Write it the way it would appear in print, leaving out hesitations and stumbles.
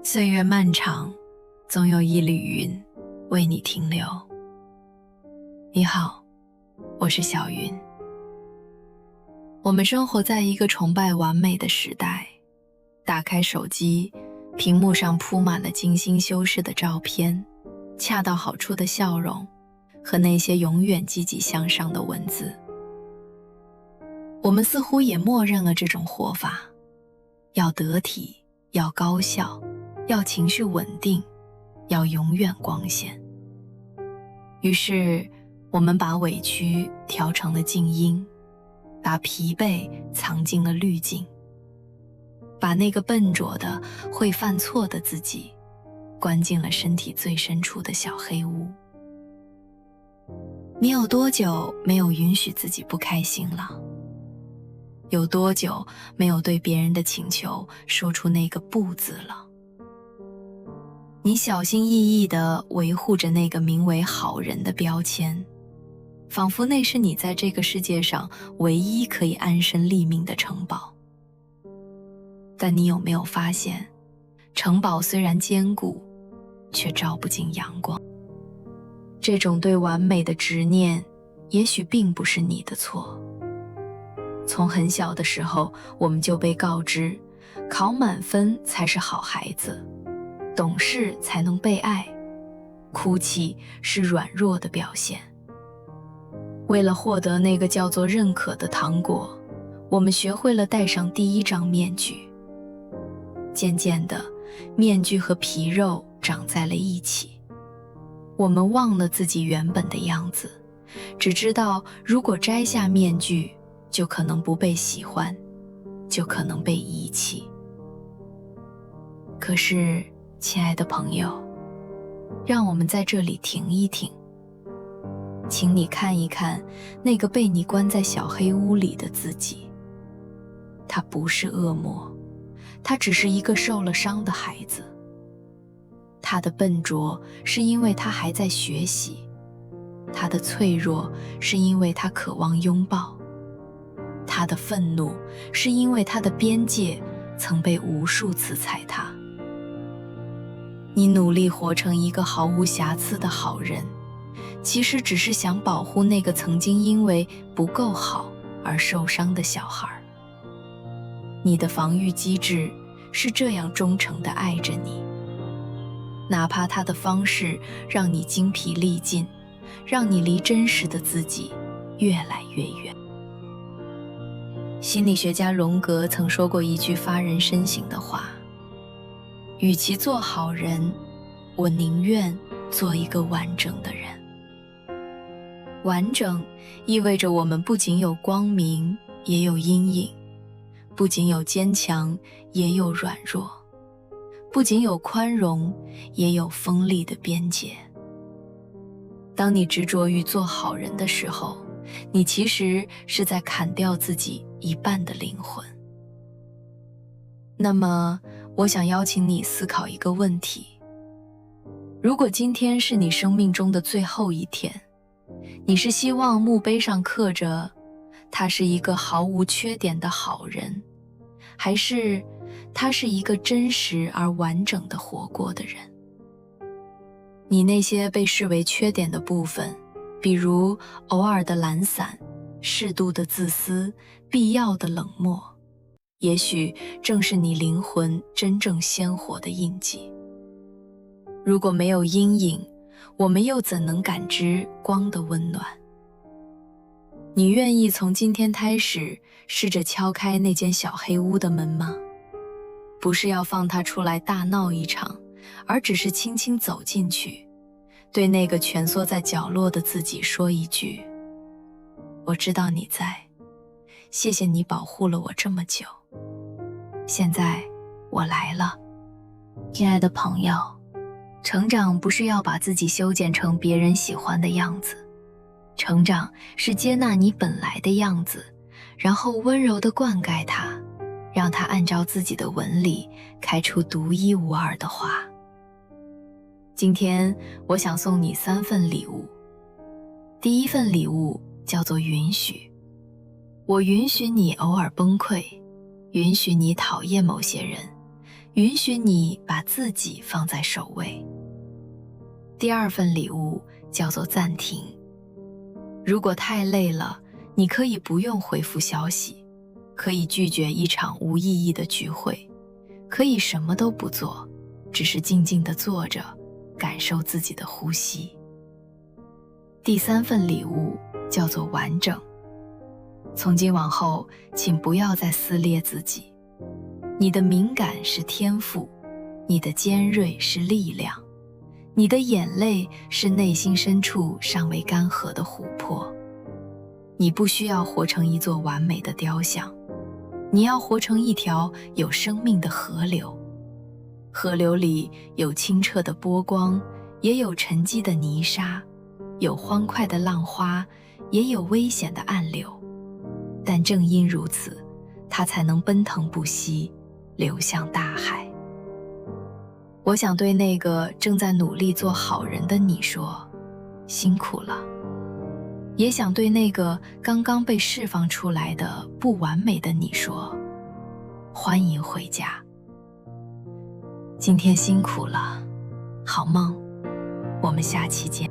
岁月漫长，总有一缕云为你停留。你好，我是小云。我们生活在一个崇拜完美的时代，打开手机，屏幕上铺满了精心修饰的照片，恰到好处的笑容和那些永远积极向上的文字。我们似乎也默认了这种活法，要得体，要高效，要情绪稳定，要永远光鲜。于是我们把委屈调成了静音，把疲惫藏进了滤镜，把那个笨拙的会犯错的自己关进了身体最深处的小黑屋。你有多久没有允许自己不开心了？有多久没有对别人的请求说出那个不字了？你小心翼翼地维护着那个名为好人的标签，仿佛那是你在这个世界上唯一可以安身立命的城堡。但你有没有发现，城堡虽然坚固，却照不进阳光。这种对完美的执念，也许并不是你的错。从很小的时候，我们就被告知，考满分才是好孩子，懂事才能被爱，哭泣是软弱的表现。为了获得那个叫做认可的糖果，我们学会了戴上第一张面具。渐渐的，面具和皮肉长在了一起，我们忘了自己原本的样子，只知道如果摘下面具，就可能不被喜欢，就可能被遗弃。可是，亲爱的朋友，让我们在这里停一停，请你看一看那个被你关在小黑屋里的自己。他不是恶魔，他只是一个受了伤的孩子。他的笨拙是因为他还在学习，他的脆弱是因为他渴望拥抱，他的愤怒是因为他的边界曾被无数次踩踏。你努力活成一个毫无瑕疵的好人，其实只是想保护那个曾经因为不够好而受伤的小孩。你的防御机制是这样忠诚地爱着你，哪怕他的方式让你精疲力尽，让你离真实的自己越来越远。心理学家荣格曾说过一句发人深省的话：与其做好人，我宁愿做一个完整的人。完整意味着我们不仅有光明，也有阴影，不仅有坚强，也有软弱，不仅有宽容，也有锋利的边界。当你执着于做好人的时候，你其实是在砍掉自己一半的灵魂。那么，我想邀请你思考一个问题：如果今天是你生命中的最后一天，你是希望墓碑上刻着他是一个毫无缺点的好人，还是他是一个真实而完整的活过的人？你那些被视为缺点的部分，比如偶尔的懒散、适度的自私、必要的冷漠，也许正是你灵魂真正鲜活的印记。如果没有阴影，我们又怎能感知光的温暖？你愿意从今天开始试着敲开那间小黑屋的门吗？不是要放它出来大闹一场，而只是轻轻走进去，对那个蜷缩在角落的自己说一句：我知道你在，谢谢你保护了我这么久，现在我来了。亲爱的朋友，成长不是要把自己修剪成别人喜欢的样子，成长是接纳你本来的样子，然后温柔地灌溉它，让它按照自己的纹理开出独一无二的花。今天我想送你3份礼物。第一份礼物叫做允许。我允许你偶尔崩溃，允许你讨厌某些人，允许你把自己放在首位。第二份礼物叫做暂停。如果太累了，你可以不用回复消息，可以拒绝一场无意义的聚会，可以什么都不做，只是静静地坐着，感受自己的呼吸。第三份礼物叫做完整。从今往后，请不要再撕裂自己。你的敏感是天赋，你的尖锐是力量，你的眼泪是内心深处尚未干涸的琥珀。你不需要活成一座完美的雕像，你要活成一条有生命的河流。河流里有清澈的波光，也有沉积的泥沙，有欢快的浪花，也有危险的暗流。但正因如此，它才能奔腾不息，流向大海。我想对那个正在努力做好人的你说，辛苦了。也想对那个刚刚被释放出来的不完美的你说，欢迎回家。今天辛苦了，好梦，我们下期见。